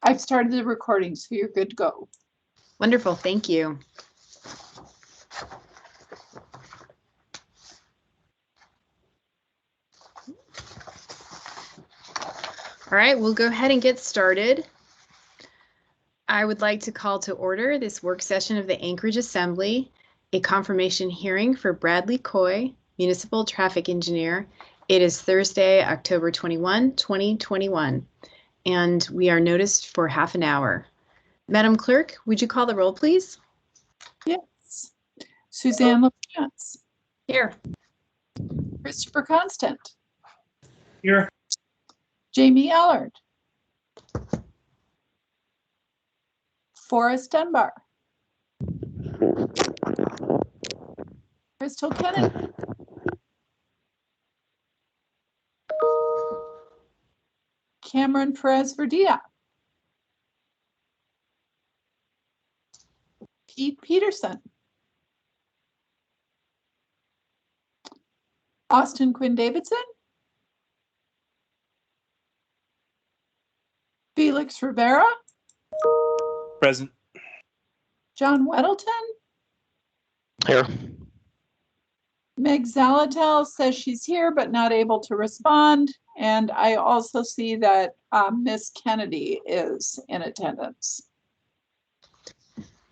I've started the recording, so you're good to go. Wonderful, thank you. All right, we'll go ahead and get started. I would like to call to order this work session of the Anchorage Assembly, a confirmation hearing for Bradley Coy, Municipal Traffic Engineer. It is Thursday, October 21, 2021, and we are noticed for half an hour. Madam Clerk, would you call the roll, please? Yes. Suzanne LaFrance. Here. Christopher Constant. Here. Jamie Allard. Forrest Dunbar. Crystal Kennedy. Cameron Perez Verdilla. Pete Peterson. Austin Quinn Davidson. Felix Rivera. Present. John Weddleton. Here. Meg Zalatel says she's here but not able to respond. And I also see that Miss Kennedy is in attendance.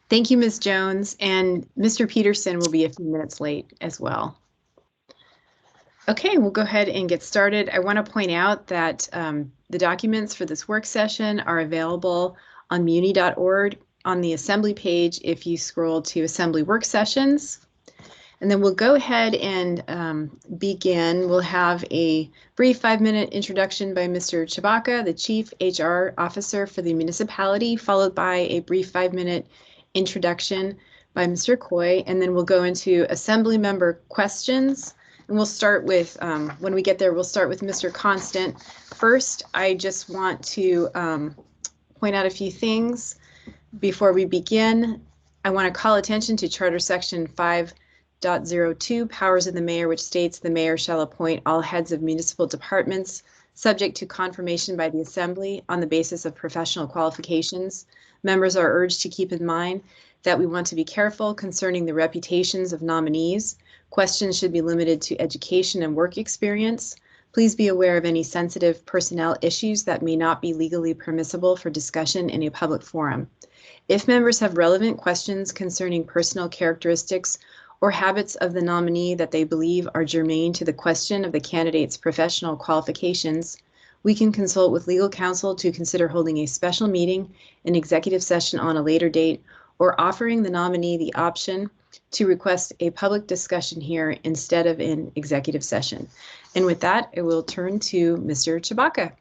Thank you, Ms. Jones, and Mr. Peterson will be a few minutes late as well. Okay, we'll go ahead and get started. I want to point out that the documents for this work session are available on muni.org on the Assembly page if you scroll to Assembly Work Sessions. And then we'll go ahead and begin. We'll have a brief 5-minute introduction by Mr. Chewbacca, the Chief HR Officer for the municipality, followed by a brief 5-minute introduction by Mr. Coy, and then we'll go into Assembly member questions. And we'll start with, when we get there, we'll start with Mr. Constant. First, I just want to point out a few things before we begin. I want to call attention to Charter Section 5.02, Powers of the Mayor, which states the mayor shall appoint all heads of municipal departments subject to confirmation by the Assembly on the basis of professional qualifications. Members are urged to keep in mind that we want to be careful concerning the reputations of nominees. Questions should be limited to education and work experience. Please be aware of any sensitive personnel issues that may not be legally permissible for discussion in a public forum. If members have relevant questions concerning personal characteristics or habits of the nominee that they believe are germane to the question of the candidate's professional qualifications, we can consult with legal counsel to consider holding a special meeting, an executive session on a later date, or offering the nominee the option to request a public discussion here instead of in executive session. And with that, I will turn to Mr. Chewbacca.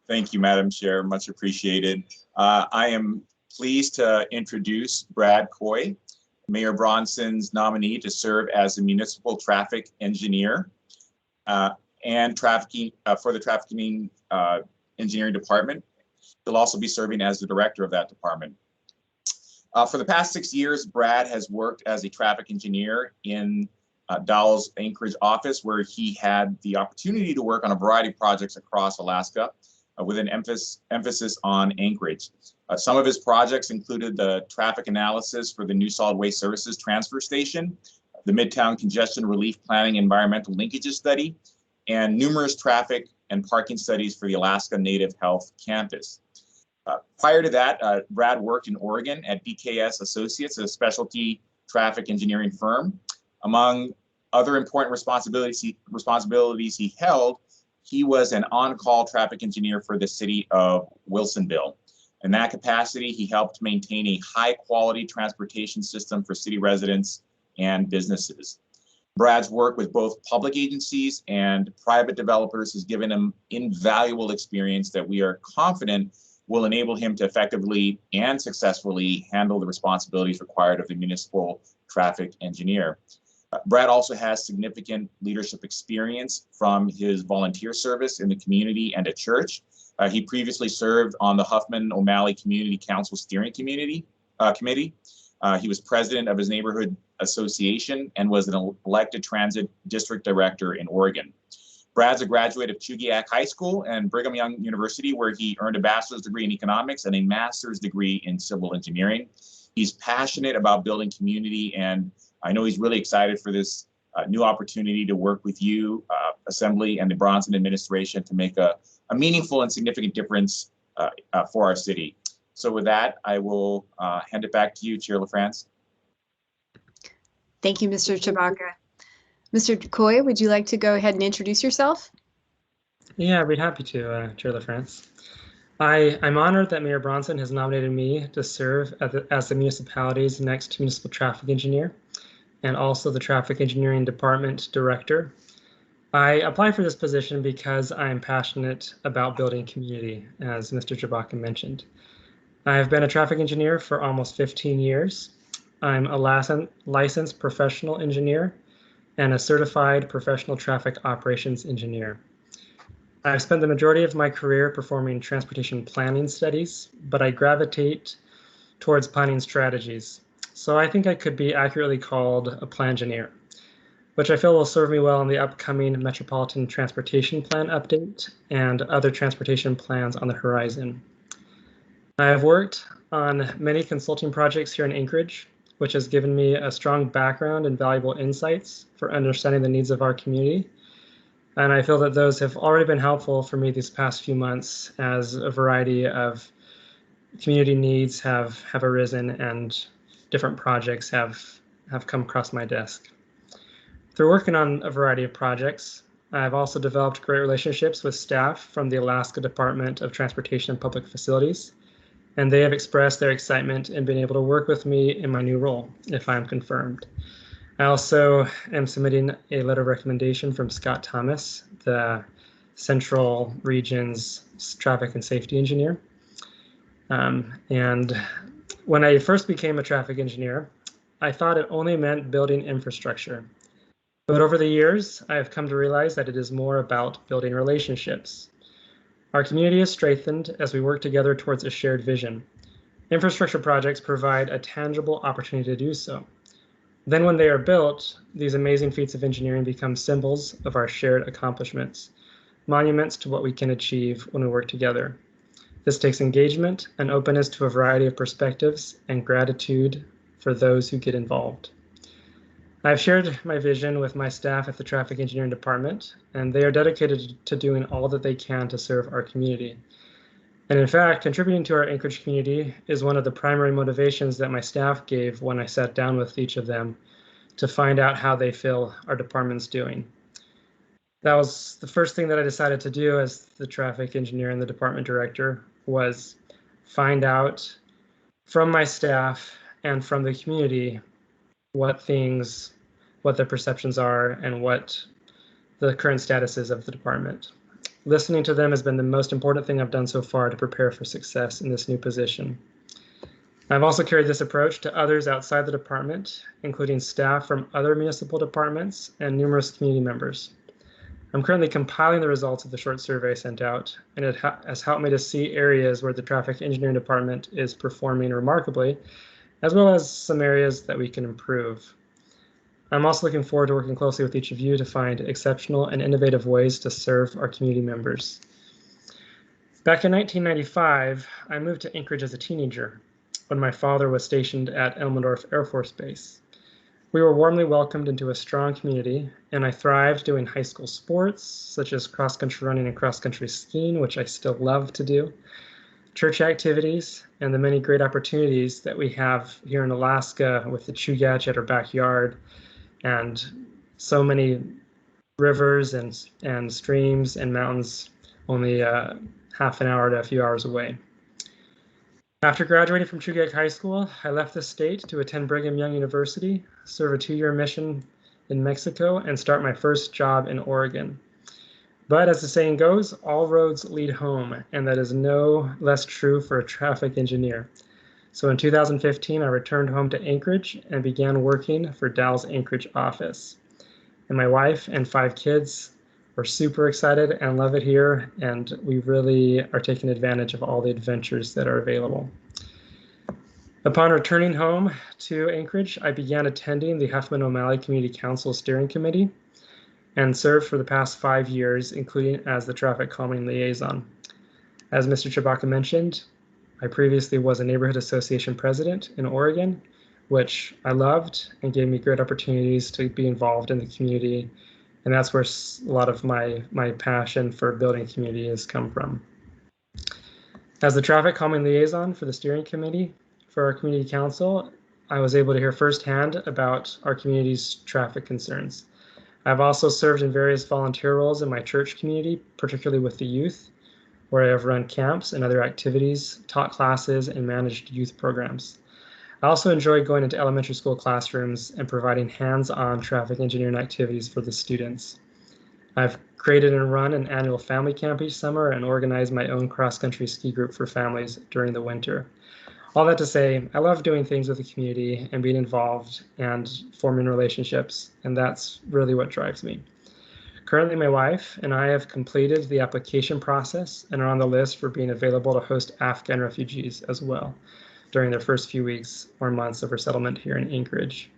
Thank you, Madam Chair. Much appreciated. I am pleased to introduce Brad Coy, Mayor Bronson's nominee to serve as the municipal traffic engineer and trafficking for the trafficking engineering department. He'll also be serving as the director of that department. For the past 6 years, Brad has worked as a traffic engineer in Dowell's Anchorage office, where he had the opportunity to work on a variety of projects across Alaska with an emphasis on Anchorage. Some of his projects included the traffic analysis for the new solid waste services transfer station, the Midtown Congestion Relief Planning Environmental Linkages Study, and numerous traffic and parking studies for the Alaska Native Health Campus. Prior to that, Brad worked in Oregon at DKS Associates, a specialty traffic engineering firm. Among other important responsibilities he held, he was an on-call traffic engineer for the city of Wilsonville. In that capacity, he helped maintain a high-quality transportation system for city residents and businesses. Brad's work with both public agencies and private developers has given him invaluable experience that we are confident will enable him to effectively and successfully handle the responsibilities required of the municipal traffic engineer. Brad also has significant leadership experience from his volunteer service in the community and at church. He previously served on the Huffman O'Malley Community Council Steering Committee. He was president of his neighborhood association and was an elected transit district director in Oregon. Brad's a graduate of Chugiak High School and Brigham Young University, where he earned a bachelor's degree in economics and a master's degree in civil engineering. He's passionate about building community, and I know he's really excited for this new opportunity to work with you, Assembly, and the Bronson administration to make a meaningful and significant difference for our city. So with that, I will hand it back to you, Chair LaFrance. Thank you, Mr. Chabaka. Mr. Coy, would you like to go ahead and introduce yourself? Yeah, I'd be happy to, Chair LaFrance. I'm honored that Mayor Bronson has nominated me to serve as the municipality's next municipal traffic engineer and also the traffic engineering department director. I applied for this position because I'm passionate about building community, as Mr. Chabaka mentioned. I've been a traffic engineer for almost 15 years. I'm a licensed professional engineer and a certified professional traffic operations engineer. I've spent the majority of my career performing transportation planning studies, but I gravitate towards planning strategies. So I think I could be accurately called a plangineer, which I feel will serve me well in the upcoming Metropolitan Transportation Plan update and other transportation plans on the horizon. I have worked on many consulting projects here in Anchorage, which has given me a strong background and valuable insights for understanding the needs of our community. And I feel that those have already been helpful for me these past few months as a variety of community needs have arisen and different projects have come across my desk. Through working on a variety of projects, I've also developed great relationships with staff from the Alaska Department of Transportation and Public Facilities, and they have expressed their excitement in being able to work with me in my new role if I'm confirmed. I also am submitting a letter of recommendation from Scott Thomas, the Central Region's traffic and safety engineer. And when I first became a traffic engineer, I thought it only meant building infrastructure. But over the years, I have come to realize that it is more about building relationships. Our community is strengthened as we work together towards a shared vision. Infrastructure projects provide a tangible opportunity to do so. Then when they are built, these amazing feats of engineering become symbols of our shared accomplishments, monuments to what we can achieve when we work together. This takes engagement and openness to a variety of perspectives and gratitude for those who get involved. I've shared my vision with my staff at the Traffic Engineering Department, and they are dedicated to doing all that they can to serve our community. And in fact, contributing to our Anchorage community is one of the primary motivations that my staff gave when I sat down with each of them to find out how they feel our department's doing. That was the first thing that I decided to do as the traffic engineer and the department director, was find out from my staff and from the community what their perceptions are and what the current status is of the department. Listening to them has been the most important thing I've done so far to prepare for success in this new position. I've also carried this approach to others outside the department, including staff from other municipal departments and numerous community members. I'm currently compiling the results of the short survey I sent out, and it has helped me to see areas where the traffic engineering department is performing remarkably, as well as some areas that we can improve. I'm also looking forward to working closely with each of you to find exceptional and innovative ways to serve our community members. Back in 1995, I moved to Anchorage as a teenager when my father was stationed at Elmendorf Air Force Base. We were warmly welcomed into a strong community, and I thrived doing high school sports, such as cross-country running and cross-country skiing, which I still love to do, church activities, and the many great opportunities that we have here in Alaska with the Chugach at our backyard, and so many rivers and streams and mountains only half an hour to a few hours away. After graduating from Chugach High School, I left the state to attend Brigham Young University, serve a 2-year mission in Mexico, and start my first job in Oregon. But as the saying goes, all roads lead home, and that is no less true for a traffic engineer. So in 2015, I returned home to Anchorage and began working for Dow's Anchorage office. And my wife and 5 kids were super excited and love it here, and we really are taking advantage of all the adventures that are available. Upon returning home to Anchorage, I began attending the Huffman O'Malley Community Council Steering Committee. and served for the past 5 years, including as the traffic calming liaison. As Mr. Chewbacca mentioned, I previously was a neighborhood association president in Oregon, which I loved and gave me great opportunities to be involved in the community. And that's where a lot of my passion for building community has come from. As the traffic calming liaison for the steering committee for our community council, I was able to hear firsthand about our community's traffic concerns. I've also served in various volunteer roles in my church community, particularly with the youth, where I have run camps and other activities, taught classes, and managed youth programs. I also enjoy going into elementary school classrooms and providing hands-on traffic engineering activities for the students. I've created and run an annual family camp each summer and organized my own cross-country ski group for families during the winter. All that to say, I love doing things with the community and being involved and forming relationships, and that's really what drives me. Currently, my wife and I have completed the application process and are on the list for being available to host Afghan refugees as well during their first few weeks or months of resettlement here in Anchorage.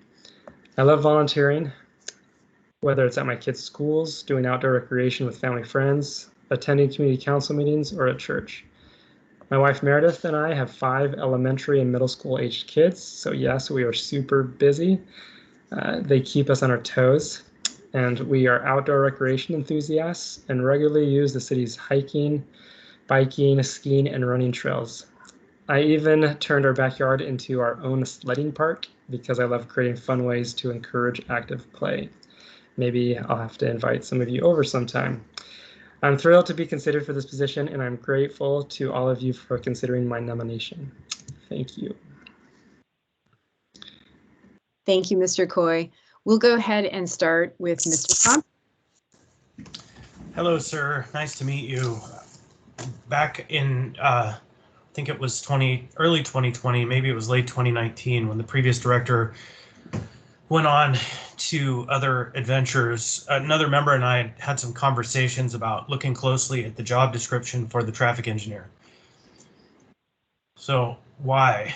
I love volunteering, whether it's at my kids' schools, doing outdoor recreation with family friends, attending community council meetings, or at church. My wife Meredith and I have 5 elementary and middle school aged kids, so yes, we are super busy. They keep us on our toes, and we are outdoor recreation enthusiasts and regularly use the city's hiking, biking, skiing, and running trails. I even turned our backyard into our own sledding park because I love creating fun ways to encourage active play. Maybe I'll have to invite some of you over sometime. I'm thrilled to be considered for this position, and I'm grateful to all of you for considering my nomination. Thank you. Thank you, Mr. Coy. We'll go ahead and start with Mr. Thompson. Hello, sir. Nice to meet you. Back in, I think it was early 2020, maybe it was late 2019, when the previous director went on to other adventures, another member and I had some conversations about looking closely at the job description for the traffic engineer. So why?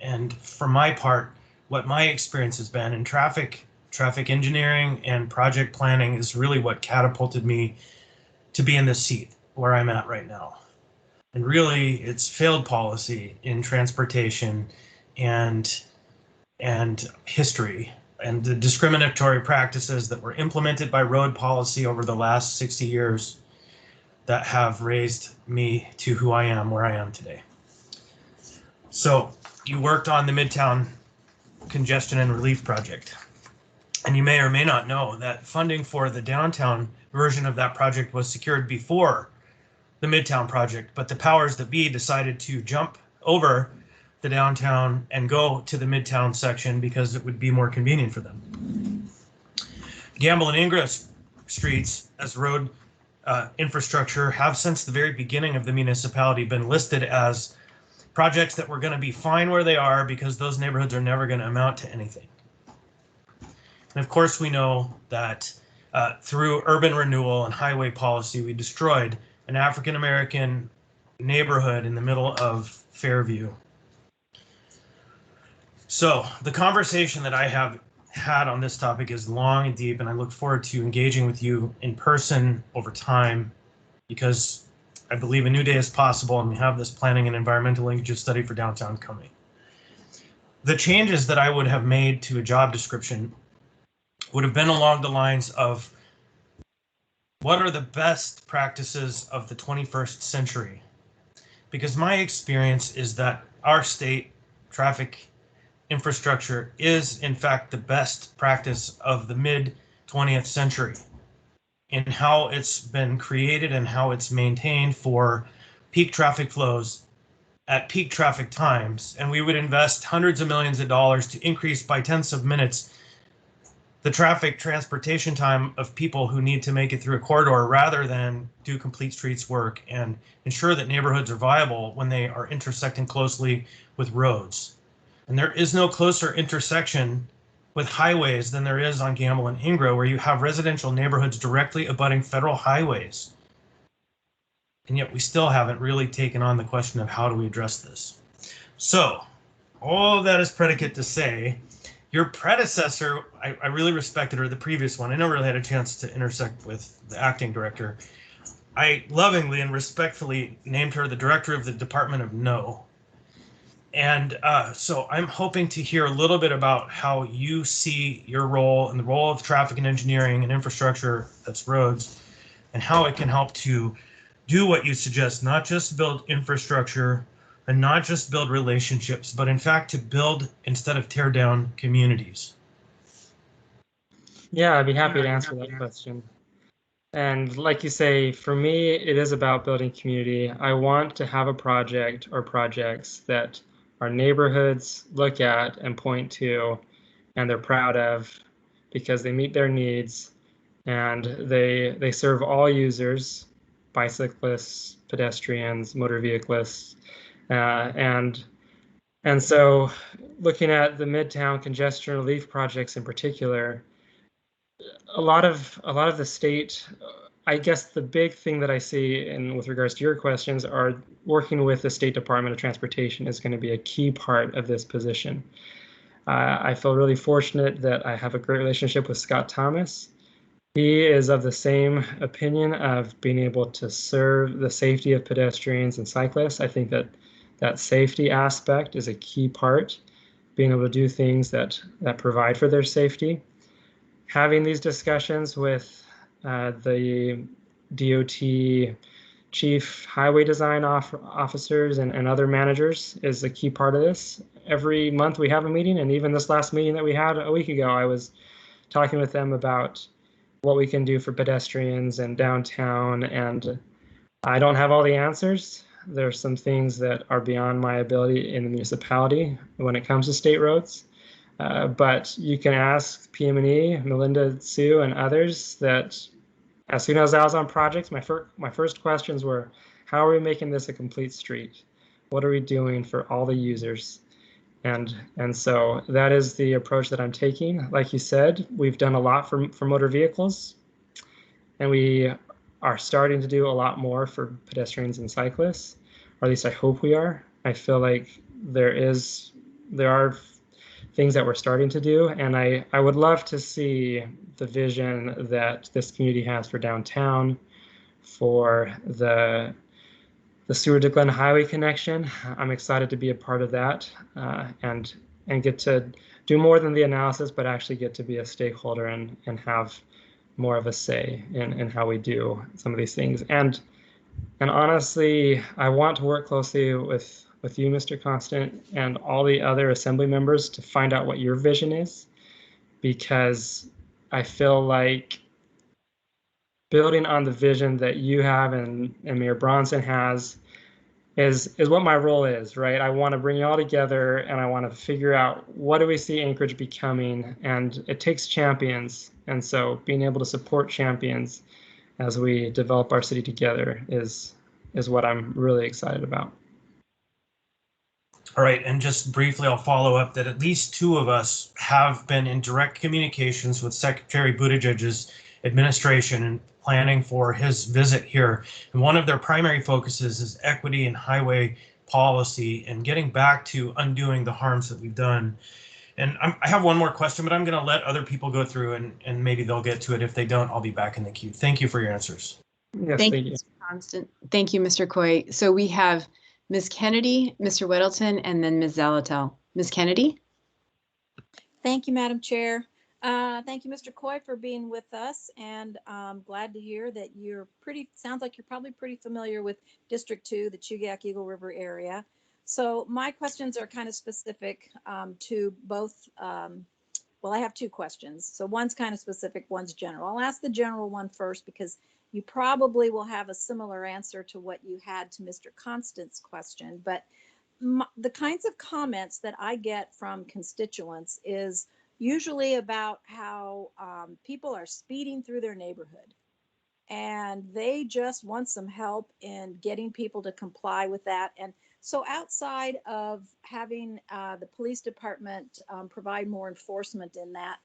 And for my part, what my experience has been in traffic engineering and project planning is really what catapulted me to be in this seat where I'm at right now. And really, it's failed policy in transportation and history and the discriminatory practices that were implemented by road policy over the last 60 years that have raised me to who I am, where I am today. So you worked on the Midtown Congestion and Relief Project, and you may or may not know that funding for the downtown version of that project was secured before the Midtown project, but the powers that be decided to jump over the downtown and go to the Midtown section because it would be more convenient for them. Gamble and Ingress streets as road infrastructure have since the very beginning of the municipality been listed as projects that were going to be fine where they are because those neighborhoods are never going to amount to anything. And of course we know that through urban renewal and highway policy, we destroyed an African-American neighborhood in the middle of Fairview. So the conversation that I have had on this topic is long and deep, and I look forward to engaging with you in person over time because I believe a new day is possible and we have this planning and environmental linkages study for downtown coming. The changes that I would have made to a job description would have been along the lines of what are the best practices of the 21st century? Because my experience is that our state traffic infrastructure is in fact the best practice of the mid 20th century in how it's been created and how it's maintained for peak traffic flows at peak traffic times. And we would invest hundreds of millions of dollars to increase by tenths of minutes the traffic transportation time of people who need to make it through a corridor rather than do complete streets work and ensure that neighborhoods are viable when they are intersecting closely with roads. And there is no closer intersection with highways than there is on Gamble and Ingra, where you have residential neighborhoods directly abutting federal highways. And yet we still haven't really taken on the question of how do we address this. So all of that is predicate to say, Your predecessor, I really respected her, the previous one. I never really had a chance to intersect with the acting director. I lovingly and respectfully named her the director of the Department of No. And so I'm hoping to hear a little bit about how you see your role and the role of traffic and engineering and infrastructure, that's roads, and how it can help to do what you suggest, not just build infrastructure and not just build relationships, but in fact to build instead of tear down communities. Yeah, I'd be happy to answer that question. And like you say, for me, it is about building community. I want to have a project or projects that our neighborhoods look at and point to, and they're proud of because they meet their needs and they serve all users, bicyclists, pedestrians, motor vehiclists, and so looking at the Midtown congestion relief projects in particular, a lot of the state, I guess the big thing that I see in with regards to your questions are working with the State Department of Transportation is going to be a key part of this position. I feel really fortunate that I have a great relationship with Scott Thomas. He is of the same opinion of being able to serve the safety of pedestrians and cyclists. I think that that safety aspect is a key part, being able to do things that provide for their safety. Having these discussions with the DOT chief highway design officers and other managers is a key part of this. Every month we have a meeting, and even this last meeting that we had a week ago, I was talking with them about what we can do for pedestrians and downtown, and I don't have all the answers. There's some things that are beyond my ability in the municipality when it comes to state roads. But you can ask PM&E, Melinda, Sue, and others that as soon as I was on projects, my first questions were, how are we making this a complete street? What are we doing for all the users? And so that is the approach that I'm taking. Like you said, we've done a lot for motor vehicles, and we are starting to do a lot more for pedestrians and cyclists, or at least I hope we are. I feel like there are things that we're starting to do, and I would love to see the vision that this community has for downtown, for the Seward to Glen Highway connection. I'm excited to be a part of that and get to do more than the analysis, but actually get to be a stakeholder and have more of a say in how we do some of these things. And honestly, I want to work closely with you, Mr. Constant, and all the other assembly members to find out what your vision is, because I feel like building on the vision that you have and Mayor Bronson has is what my role is, right? I want to bring you all together and I want to figure out what do we see Anchorage becoming, and it takes champions. And so being able to support champions as we develop our city together is what I'm really excited about. All right, and just briefly, I'll follow up that at least two of us have been in direct communications with Secretary Buttigieg's administration and planning for his visit here. And one of their primary focuses is equity and highway policy and getting back to undoing the harms that we've done. And I have one more question, but I'm going to let other people go through and maybe they'll get to it. If they don't, I'll be back in the queue. Thank you for your answers. Yes, Thank you, Mr. Constant. Thank you, Mr. Coy. So we have Ms. Kennedy, Mr. Weddleton, and then Ms. Zalatel. Ms. Kennedy? Thank you, Madam Chair. Thank you, Mr. Coy, for being with us, and I'm glad to hear that sounds like you're probably pretty familiar with District 2, the Chugach Eagle River area. So my questions are kind of specific to both. Well, I have two questions. So one's kind of specific, one's general. I'll ask the general one first because you probably will have a similar answer to what you had to Mr. Constant's question. But the kinds of comments that I get from constituents is usually about how people are speeding through their neighborhood and they just want some help in getting people to comply with that. And so outside of having the police department provide more enforcement in that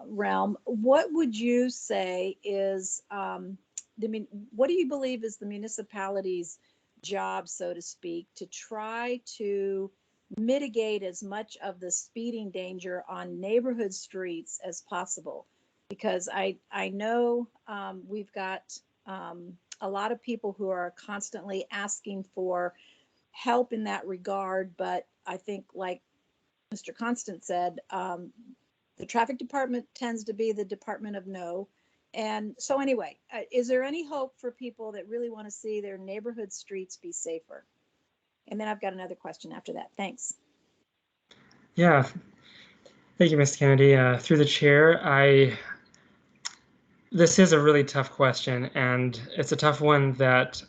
realm, what would you say is, what do you believe is the municipality's job, so to speak, to try to mitigate as much of the speeding danger on neighborhood streets as possible. Because I know we've got a lot of people who are constantly asking for help in that regard, but I think, like Mr. Constant said, the traffic department tends to be the department of no. And so anyway, is there any hope for people that really want to see their neighborhood streets be safer? And then I've got another question after that. Thanks. Yeah, thank you, Ms. Kennedy. Through the chair, this is a really tough question, and it's a tough one that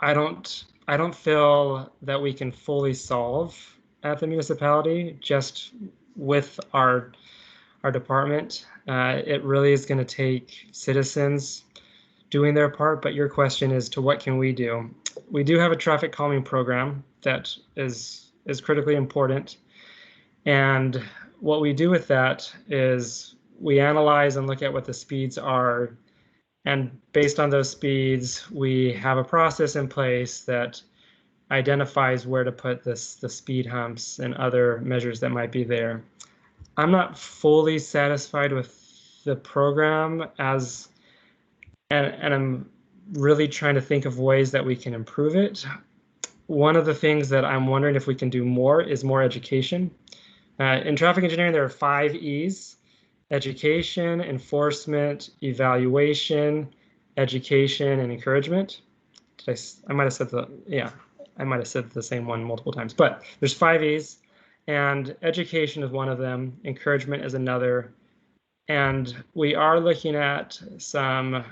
I don't feel that we can fully solve at the municipality just with our department. It really is going to take citizens doing their part, but your question is to what can we do? We do have a traffic calming program that is critically important. And what we do with that is we analyze and look at what the speeds are. And based on those speeds, we have a process in place that identifies where to put the speed humps and other measures that might be there. I'm not fully satisfied with the program and I'm really trying to think of ways that we can improve it. One of the things that I'm wondering if we can do more is more education. In traffic engineering, there are 5 E's: education, enforcement, evaluation, education, and encouragement. I might have said I might have said the same one multiple times, but there's 5 E's, and education is one of them. Encouragement is another. And we are looking at some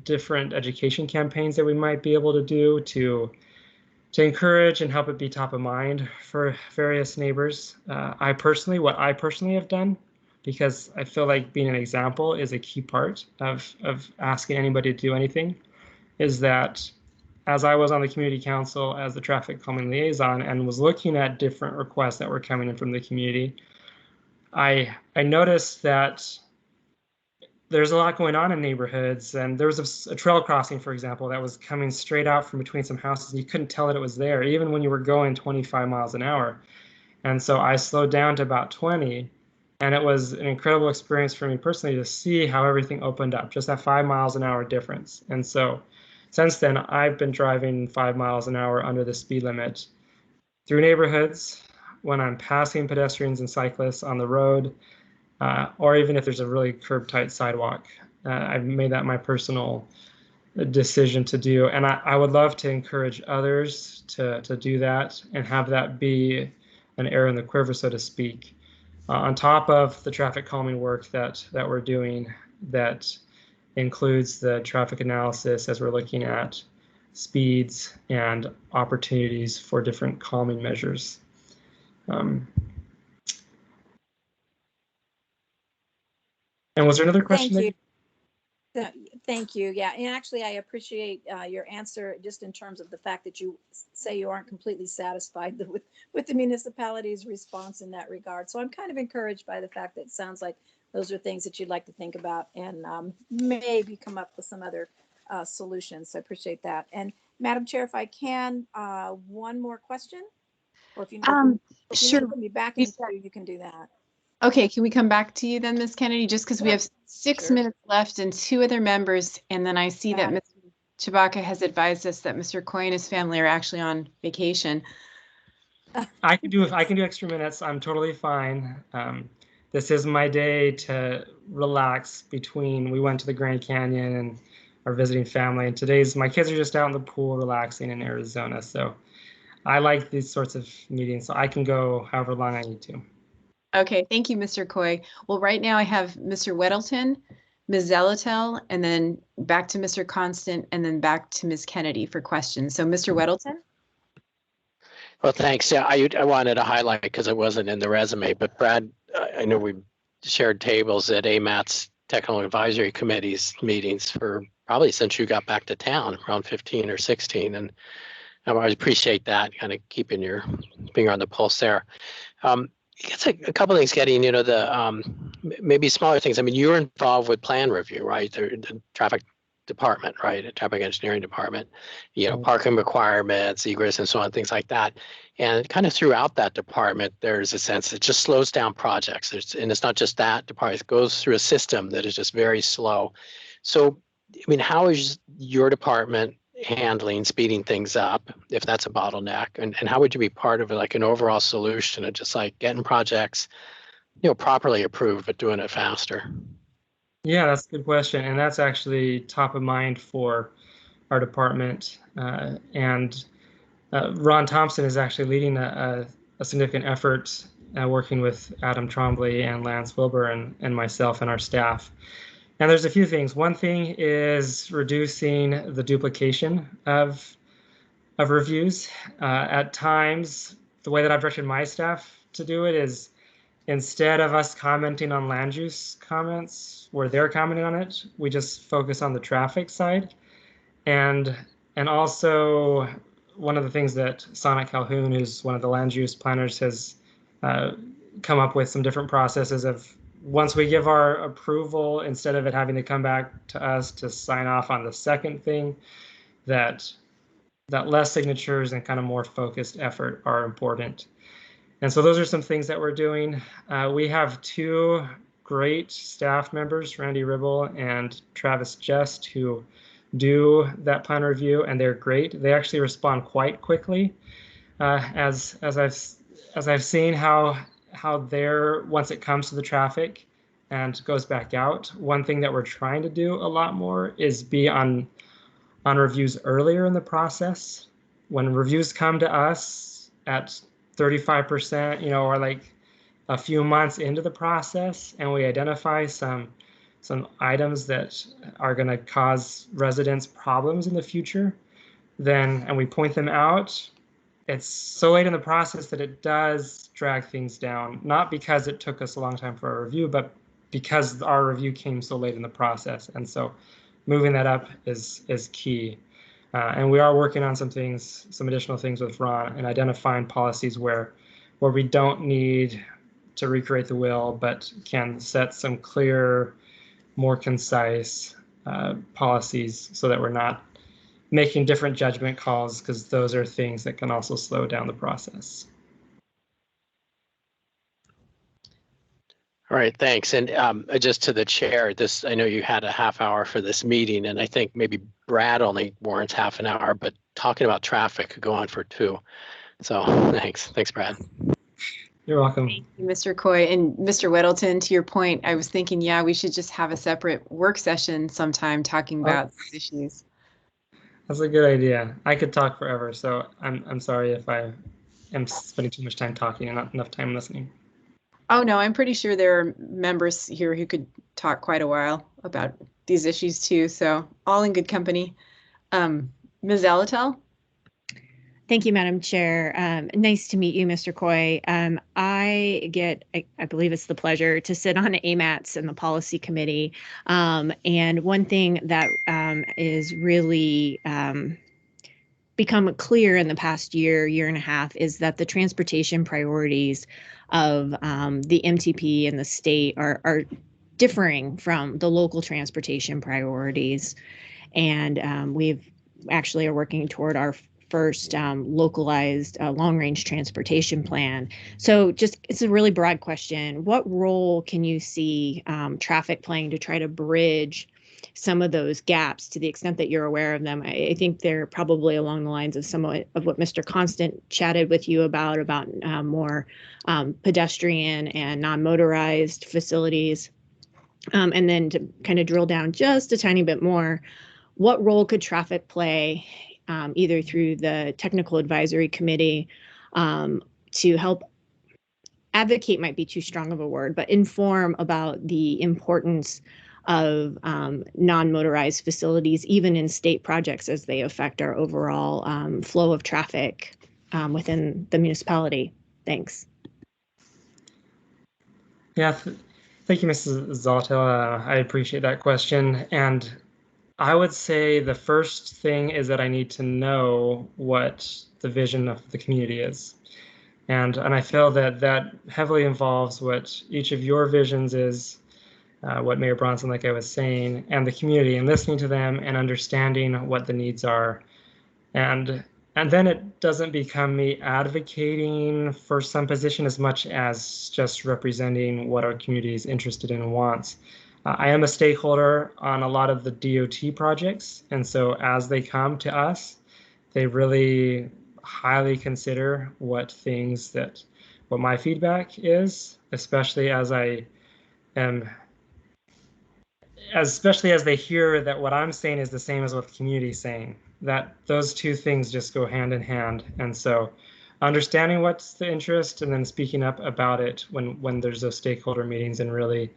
different education campaigns that we might be able to do to encourage and help it be top of mind for various neighbors. What I personally have done, because I feel like being an example is a key part of asking anybody to do anything, is that as I was on the community council as the traffic calming liaison and was looking at different requests that were coming in from the community, I noticed that there's a lot going on in neighborhoods, and there was a trail crossing, for example, that was coming straight out from between some houses, and you couldn't tell that it was there, even when you were going 25 miles an hour. And so I slowed down to about 20, and it was an incredible experience for me personally to see how everything opened up, just that 5 miles an hour difference. And so since then, I've been driving 5 miles an hour under the speed limit through neighborhoods, when I'm passing pedestrians and cyclists on the road, or even if there's a really curb-tight sidewalk. I've made that my personal decision to do, and I would love to encourage others to do that and have that be an arrow in the quiver, so to speak, on top of the traffic calming work that we're doing. That includes the traffic analysis as we're looking at speeds and opportunities for different calming measures. And was there another question? Thank you. Thank you. Yeah, and actually, I appreciate your answer just in terms of the fact that you say you aren't completely satisfied with the municipality's response in that regard. So I'm kind of encouraged by the fact that it sounds like those are things that you'd like to think about and maybe come up with some other solutions. So I appreciate that. And Madam Chair, if I can, one more question, or if you Sure. need to be back in the queue, you can do that. Okay, can we come back to you then, Ms. Kennedy, just because we have 6 Sure. minutes left and 2 other members, and then I see that Mr. Chewbacca has advised us that Mr. Coy and his family are actually on vacation. I can do extra minutes. I'm totally fine. This is my day to relax between, we went to the Grand Canyon and are visiting family, and my kids are just out in the pool relaxing in Arizona. So I like these sorts of meetings, so I can go however long I need to. Okay, thank you, Mr. Coy. Well, right now I have Mr. Weddleton, Ms. Zelatel, and then back to Mr. Constant, and then back to Ms. Kennedy for questions. So Mr. Weddleton? Well, thanks. Yeah, I wanted to highlight, because it wasn't in the resume, but Brad, I know we shared tables at AMAT's Technical Advisory Committee's meetings for probably since you got back to town, around 15 or 16. And I appreciate that, kind of keeping your finger on the pulse there. I guess a couple of things, getting, the maybe smaller things. I mean, you're involved with plan review, right? The traffic department, right? A traffic engineering department, you know, Right. parking requirements, egress and so on, things like that. And kind of throughout that department, there's a sense it just slows down projects. And it's not just that department, it goes through a system that is just very slow. So, I mean, how is your department handling speeding things up if that's a bottleneck? And how would you be part of it, like an overall solution of just like getting projects, you know, properly approved, but doing it faster? Yeah, that's a good question. And that's actually top of mind for our department. And Ron Thompson is actually leading a significant effort working with Adam Trombley and Lance Wilbur and myself and our staff. And there's a few things. One thing is reducing the duplication of reviews. At times, the way that I've directed my staff to do it is instead of us commenting on land use comments where they're commenting on it, we just focus on the traffic side. And also one of the things that Sonic Calhoun, who's one of the land use planners, has come up with some different processes of once we give our approval, instead of it having to come back to us to sign off on the second thing, that less signatures and kind of more focused effort are important. And so those are some things that we're doing. We have two great staff members, Randy Ribble and Travis Just, who do that plan review, and they're great. They actually respond quite quickly. As I've seen how they're, once it comes to the traffic and goes back out, one thing that we're trying to do a lot more is be on reviews earlier in the process. When reviews come to us at 35%, you know, or like a few months into the process, and we identify some items that are going to cause residents problems in the future, and we point them out, it's so late in the process that it does drag things down, not because it took us a long time for our review, but because our review came so late in the process. And so moving that up is key. And we are working on some additional things with Ron, and identifying policies where we don't need to recreate the wheel, but can set some clear, more concise policies so that we're not making different judgment calls, because those are things that can also slow down the process. All right, thanks. And just to the chair, I know you had a half hour for this meeting, and I think maybe Brad only warrants half an hour, but talking about traffic could go on for 2. So thanks, Brad. You're welcome. Thank you, Mr. Coy. And Mr. Weddleton, to your point, I was thinking, yeah, we should just have a separate work session sometime talking about these issues. That's a good idea. I could talk forever, so I'm sorry if I am spending too much time talking and not enough time listening. Oh, no, I'm pretty sure there are members here who could talk quite a while about these issues too. So all in good company. Ms. Alatel? Thank you, Madam Chair. Nice to meet you, Mr. Coy. I believe it's the pleasure to sit on AMATS and the policy committee. And one thing that is really become clear in the past year and a half is that the transportation priorities of the MTP and the state are differing from the local transportation priorities. And we've actually are working toward our first localized long-range transportation plan. So it's a really broad question. What role can you see traffic playing to try to bridge some of those gaps to the extent that you're aware of them? I think they're probably along the lines of some of what Mr. Constant chatted with you about more pedestrian and non-motorized facilities. And then to kind of drill down just a tiny bit more, what role could traffic play either through the technical advisory committee to help advocate, might be too strong of a word, but inform about the importance of non-motorized facilities, even in state projects, as they affect our overall flow of traffic within the municipality? Thanks. Yeah, thank you, Mrs. Zaltel. I appreciate that question. And I would say the first thing is that I need to know what the vision of the community is. And I feel that heavily involves what each of your visions is, what Mayor Bronson, like I was saying, and the community, and listening to them and understanding what the needs are. And then it doesn't become me advocating for some position as much as just representing what our community is interested in and wants. I am a stakeholder on a lot of the DOT projects, and so as they come to us, they really highly consider what my feedback is, especially as they hear that what I'm saying is the same as what the community is saying. That those two things just go hand in hand. And so understanding what's the interest and then speaking up about it when there's those stakeholder meetings, and really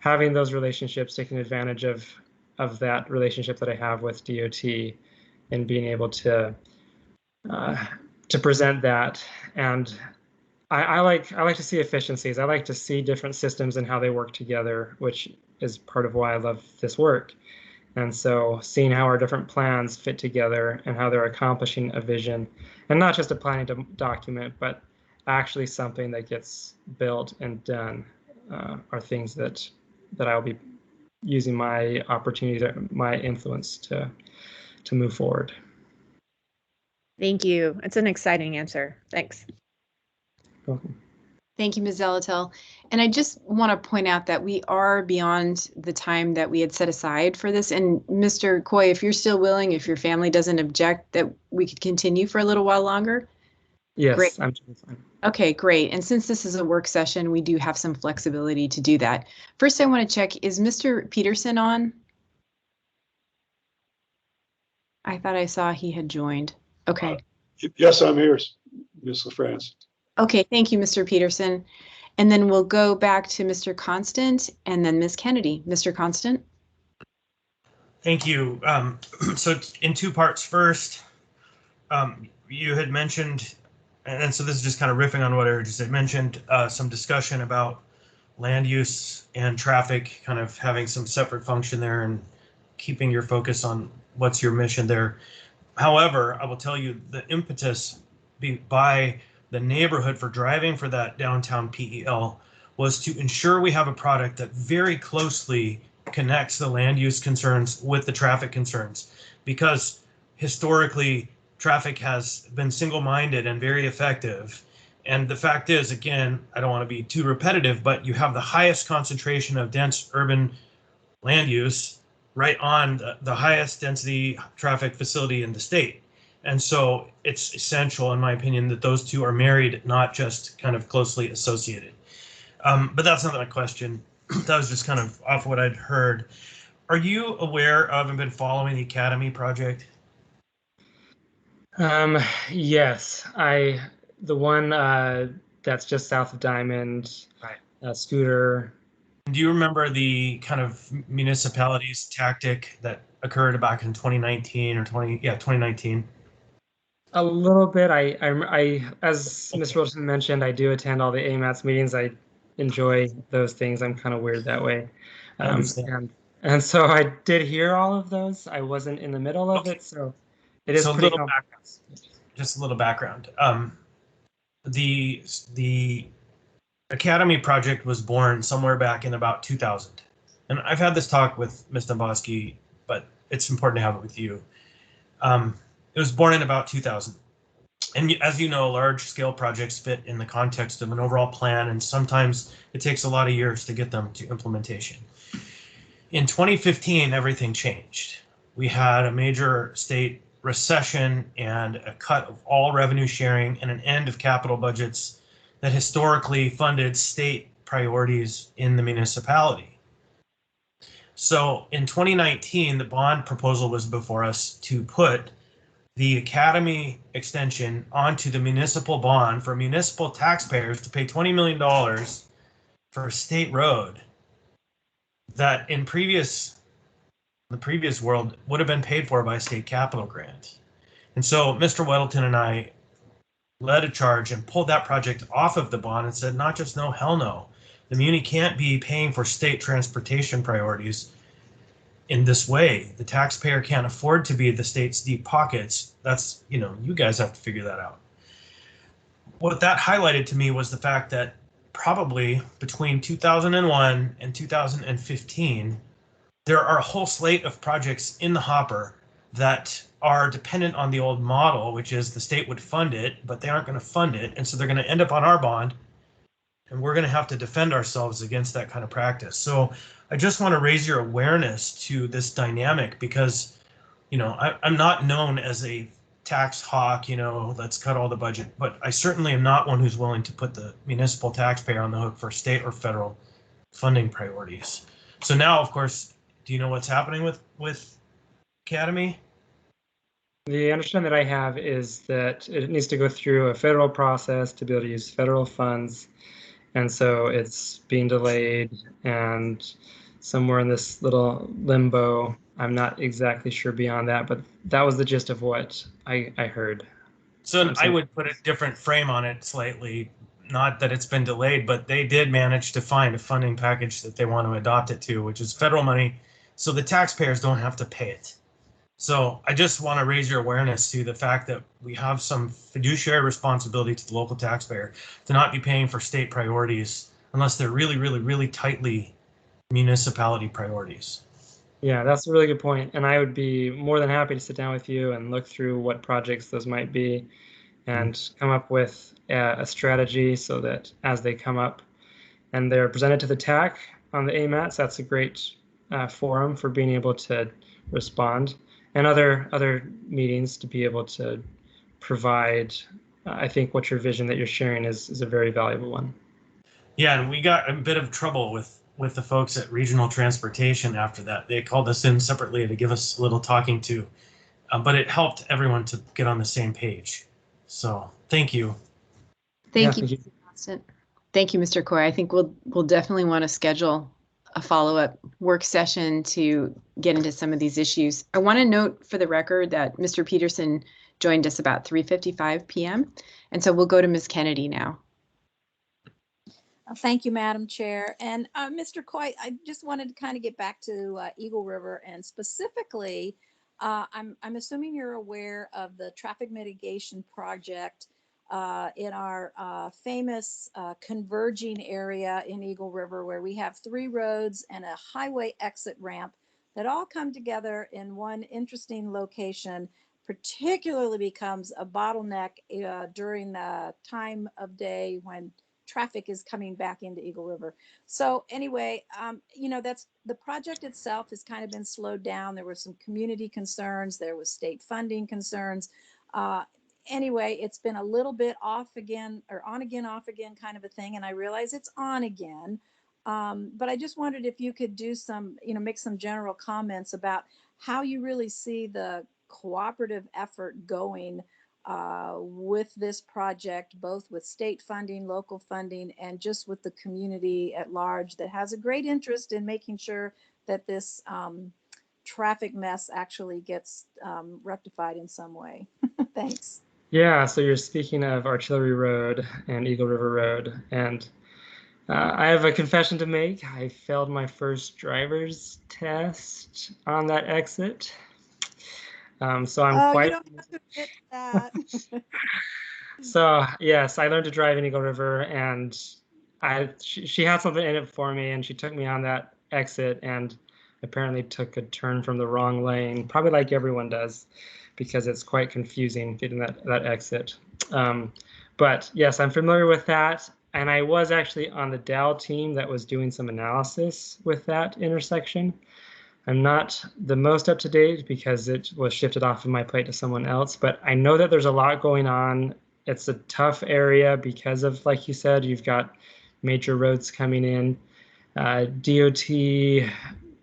having those relationships, taking advantage of that relationship that I have with DOT, and being able to present that. And I like to see efficiencies. I like to see different systems and how they work together, which is part of why I love this work. And so seeing how our different plans fit together and how they're accomplishing a vision, and not just a planning document, but actually something that gets built and done, are things that I'll be using my opportunities, my influence to move forward. Thank you. It's an exciting answer. Thanks. Welcome. Thank you, Ms. Zelatel. And I just want to point out that we are beyond the time that we had set aside for this. And Mr. Coy, if you're still willing, if your family doesn't object, that we could continue for a little while longer? Yes, Great. I'm fine. Okay, great. And since this is a work session, we do have some flexibility to do that. First, I want to check, is Mr. Peterson on? I thought I saw he had joined. Okay. Yes, I'm here, Ms. LaFrance. Okay, thank you, Mr. Peterson. And then we'll go back to Mr. Constant and then Ms. Kennedy. Mr. Constant? Thank you. So in two parts. First, you had mentioned, and so this is just kind of riffing on what I just had mentioned, some discussion about land use and traffic kind of having some separate function there and keeping your focus on what's your mission there. However, I will tell you the impetus by the neighborhood for driving for that downtown PEL was to ensure we have a product that very closely connects the land use concerns with the traffic concerns, because historically traffic has been single-minded and very effective. And the fact is, again, I don't want to be too repetitive, but you have the highest concentration of dense urban land use right on the highest density traffic facility in the state. And so it's essential, in my opinion, that those two are married, not just kind of closely associated. But that's not my question. That was just kind of off what I'd heard. Are you aware of and been following the Academy project? Yes, the one that's just south of Diamond, Right. Scooter. Do you remember the kind of municipalities tactic that occurred back in 2019 or 2019? A little bit. I as Mr. Wilson mentioned, I do attend all the AMATS meetings. I enjoy those things. I'm kind of weird that way. And so I did hear all of those. I wasn't in the middle of it, so it is pretty complex. Just a little background. The Academy project was born somewhere back in about 2000. And I've had this talk with Ms. Domboski, but it's important to have it with you. It was born in about 2000. And as you know, large-scale projects fit in the context of an overall plan, and sometimes it takes a lot of years to get them to implementation. In 2015, everything changed. We had a major state recession and a cut of all revenue sharing and an end of capital budgets that historically funded state priorities in the municipality. So in 2019, the bond proposal was before us to put the Academy extension onto the municipal bond for municipal taxpayers to pay $20 million for a state road that in the previous world would have been paid for by a state capital grant. And so Mr. Weddleton and I led a charge and pulled that project off of the bond and said, not just no, hell no. The muni can't be paying for state transportation priorities in this way. The taxpayer can't afford to be the state's deep pockets. That's, you guys have to figure that out. What that highlighted to me was the fact that probably between 2001 and 2015, there are a whole slate of projects in the hopper that are dependent on the old model, which is the state would fund it, but they aren't going to fund it. And so they're going to end up on our bond, and we're going to have to defend ourselves against that kind of practice. So I just want to raise your awareness to this dynamic because, you know, I'm not known as a tax hawk, you know, let's cut all the budget, but I certainly am not one who's willing to put the municipal taxpayer on the hook for state or federal funding priorities. So now, of course, do you know what's happening with Academy? The understanding that I have is that it needs to go through a federal process to be able to use federal funds. And so it's being delayed and somewhere in this little limbo. I'm not exactly sure beyond that, but that was the gist of what I heard. So I would put a different frame on it slightly. Not that it's been delayed, but they did manage to find a funding package that they want to adopt it to, which is federal money, so the taxpayers don't have to pay it. So I just want to raise your awareness to the fact that we have some fiduciary responsibility to the local taxpayer to not be paying for state priorities unless they're really, really, really tightly municipality priorities. Yeah, that's a really good point. And I would be more than happy to sit down with you and look through what projects those might be and come up with a strategy so that as they come up and they're presented to the TAC on the AMATs, that's a great forum for being able to respond, and other meetings to be able to provide. I think what your vision that you're sharing is a very valuable one. Yeah, and we got a bit of trouble with the folks at Regional Transportation after that. They called us in separately to give us a little talking to, but it helped everyone to get on the same page. So thank you. Thank you, Constant. Thank you, Mr. Coy. I think we'll definitely want to schedule a follow-up work session to get into some of these issues. I want to note for the record that Mr. Peterson joined us about 3:55 p.m. And so we'll go to Ms. Kennedy now. Thank you, Madam Chair. And Mr. Coy, I just wanted to kind of get back to Eagle River, and specifically, I'm assuming you're aware of the traffic mitigation project in our famous converging area in Eagle River, where we have 3 roads and a highway exit ramp that all come together in one interesting location, particularly becomes a bottleneck during the time of day when traffic is coming back into Eagle River. So anyway, you know, that's the project itself has kind of been slowed down. There were some community concerns. There was state funding concerns. Anyway, it's been a little bit off again, or on again, off again kind of a thing. And I realize it's on again. But I just wondered if you could do some, you know, make some general comments about how you really see the cooperative effort going with this project, both with state funding, local funding, and just with the community at large that has a great interest in making sure that this traffic mess actually gets rectified in some way. Thanks. Yeah, so you're speaking of Artillery Road and Eagle River Road, and I have a confession to make. I failed my first driver's test on that exit. So I'm quite. You don't have to admit that. So yes, I learned to drive in Eagle River, and she had something in it for me, and she took me on that exit, and apparently took a turn from the wrong lane, probably like everyone does, because it's quite confusing getting that exit. But yes, I'm familiar with that, and I was actually on the Dow team that was doing some analysis with that intersection. I'm not the most up to date because it was shifted off of my plate to someone else, but I know that there's a lot going on. It's a tough area because of, like you said, you've got major roads coming in. DOT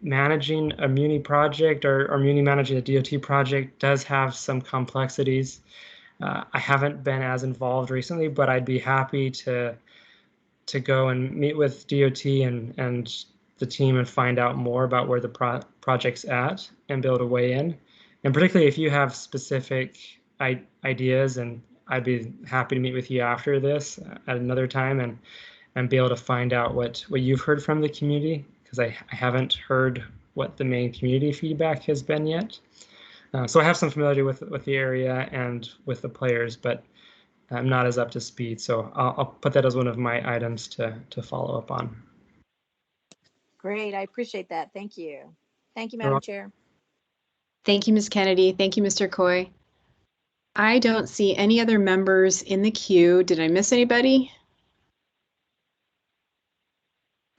managing a Muni project or Muni managing a DOT project does have some complexities. I haven't been as involved recently, but I'd be happy to go and meet with DOT and the team and find out more about where the project's at and be able to weigh in. And particularly if you have specific ideas, and I'd be happy to meet with you after this at another time and be able to find out what you've heard from the community, because I haven't heard what the main community feedback has been yet. So I have some familiarity with the area and with the players, but I'm not as up to speed. So I'll put that as one of my items to follow up on. Great. I appreciate that. Thank you. Thank you, You're Madam welcome. Chair. Thank you, Ms. Kennedy. Thank you, Mr. Coy. I don't see any other members in the queue. Did I miss anybody?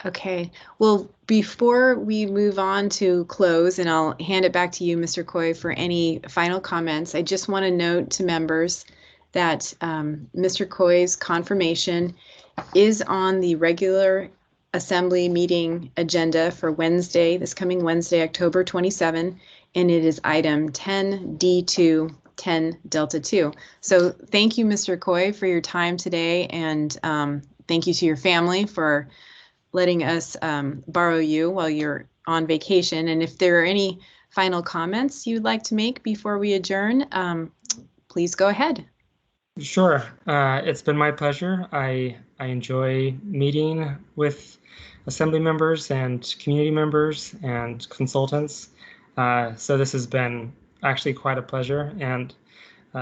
Okay, well, before we move on to close, and I'll hand it back to you, Mr. Coy, for any final comments, I just want to note to members that Mr. Coy's confirmation is on the regular assembly meeting agenda for Wednesday, this coming Wednesday, October 27, and it is item 10D2, 10 Delta 2. So thank you, Mr. Coy, for your time today, and thank you to your family for letting us borrow you while you're on vacation. And if there are any final comments you'd like to make before we adjourn, please go ahead. Sure. It's been my pleasure. I enjoy meeting with assembly members and community members and consultants. So this has been actually quite a pleasure. And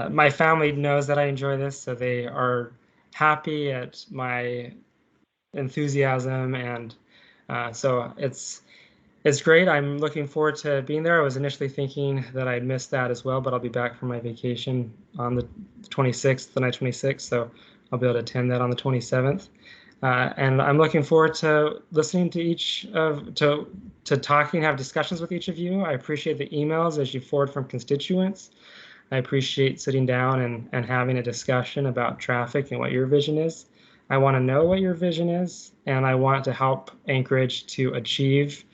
my family knows that I enjoy this, so they are happy at my enthusiasm, and so it's great. I'm looking forward to being there. I was initially thinking that I'd missed that as well, but I'll be back from my vacation on the 26th, the night 26th, so I'll be able to attend that on the 27th. And I'm looking forward to listening to to talking, have discussions with each of you. I appreciate the emails as you forward from constituents. I appreciate sitting down and having a discussion about traffic and what your vision is. I want to know what your vision is, and I want to help Anchorage to achieve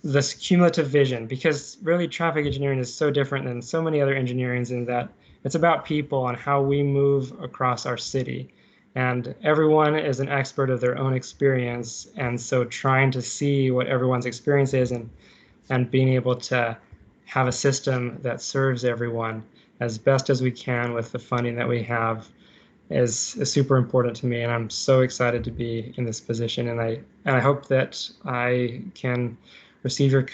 this cumulative vision, because really traffic engineering is so different than so many other engineerings in that it's about people and how we move across our city. And everyone is an expert of their own experience. And so trying to see what everyone's experience is and being able to have a system that serves everyone as best as we can with the funding that we have is super important to me. And I'm so excited to be in this position. And I hope that I can receive your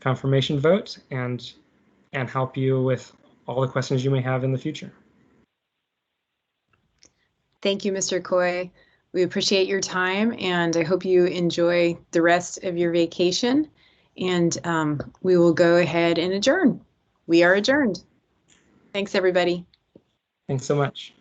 confirmation vote and help you with all the questions you may have in the future. Thank you, Mr. Coy. We appreciate your time, and I hope you enjoy the rest of your vacation. And we will go ahead and adjourn. We are adjourned. Thanks, everybody. Thanks so much.